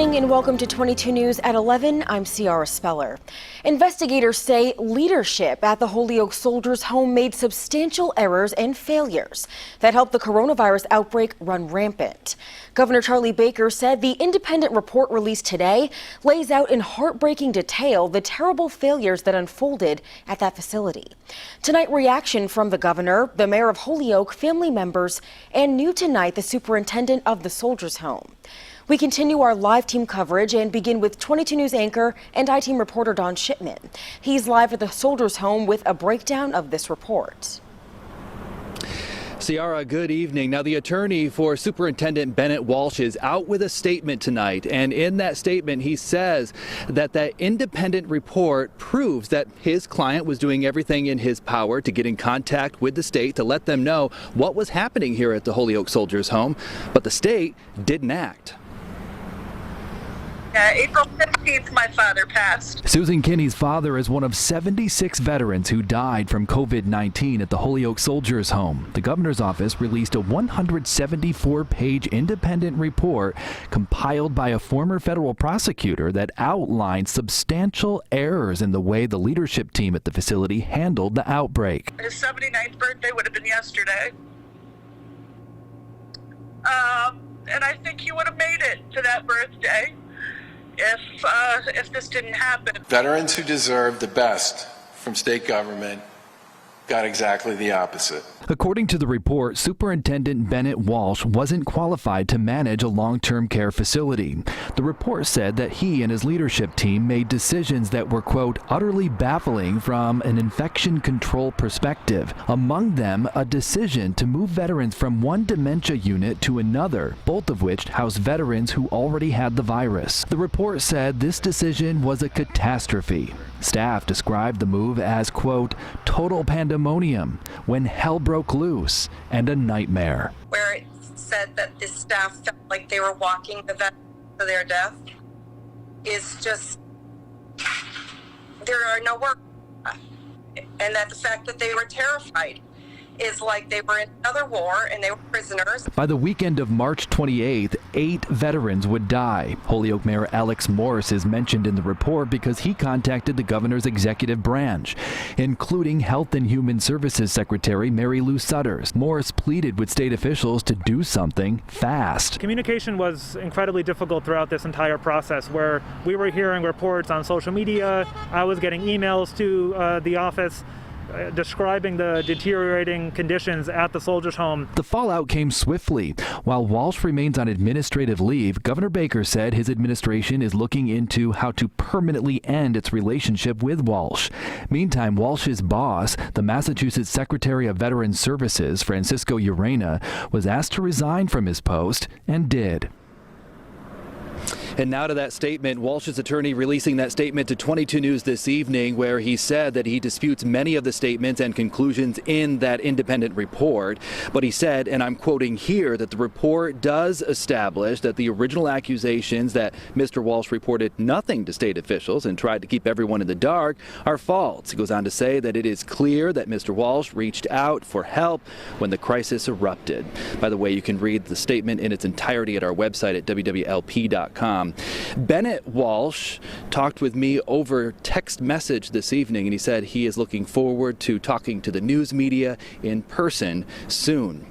evening and welcome to 22 News at 11. I'm Ciara Speller. Investigators say leadership at the Holyoke Soldiers Home made substantial errors and failures that helped the coronavirus outbreak run rampant. Governor Charlie Baker said the independent report released today lays out in heartbreaking detail the terrible failures that unfolded at that facility. Tonight, reaction from the governor, the mayor of Holyoke, family members, and new tonight, the superintendent of the Soldiers Home. We continue our live team coverage and begin with 22 News anchor and I-Team reporter Don Shipman. He's live at the Soldiers Home with a breakdown of this report. Ciara, good evening. Now, the attorney for Superintendent Bennett Walsh is out with a statement tonight, and in that statement he says that that independent report proves that his client was doing everything in his power to get in contact with the state to let them know what was happening here at the Holyoke Soldiers Home, but the state didn't act. April 15th, my father passed. Susan Kinney's father is one of 76 veterans who died from COVID-19 at the Holyoke Soldiers Home. The governor's office released a 174-page independent report compiled by a former federal prosecutor that outlined substantial errors in the way the leadership team at the facility handled the outbreak. His 79th birthday would have been yesterday. And I think he would have made it to that birthday if this didn't happen. Veterans who deserve the best from state government got exactly the opposite. According to the report, Superintendent Bennett Walsh wasn't qualified to manage a long-term care facility. The report said that he and his leadership team made decisions that were, quote, utterly baffling from an infection control perspective. Among them, a decision to move veterans from one dementia unit to another, both of which housed veterans who already had the virus. The report said this decision was a catastrophe. Staff described the move as, quote, total pandemonium, when hell broke loose, and a nightmare. Where it said that the staff felt like they were walking the veterans to their death is just, there are no words. And that the fact that they were terrified is like they were in another war and they were prisoners. By the weekend of March 28th, 8 veterans would die. Holyoke Mayor Alex Morris is mentioned in the report because he contacted the governor's executive branch, including Health and Human Services Secretary Mary Lou Sutters. Morris pleaded with state officials to do something fast. Communication was incredibly difficult throughout this entire process, where we were hearing reports on social media. I was getting emails to the office describing the deteriorating conditions at the Soldiers Home. The fallout came swiftly. While Walsh remains on administrative leave, Governor Baker said his administration is looking into how to permanently end its relationship with Walsh. Meantime, Walsh's boss, the Massachusetts Secretary of Veterans Services, Francisco Urena, was asked to resign from his post and did. And now to that statement. Walsh's attorney releasing that statement to 22 News this evening, where he said that he disputes many of the statements and conclusions in that independent report. But he said, and I'm quoting here, that the report does establish that the original accusations that Mr. Walsh reported nothing to state officials and tried to keep everyone in the dark are false. He goes on to say that it is clear that Mr. Walsh reached out for help when the crisis erupted. By the way, you can read the statement in its entirety at our website at wwlp.com. Bennett Walsh talked with me over text message this evening, and he said he is looking forward to talking to the news media in person soon.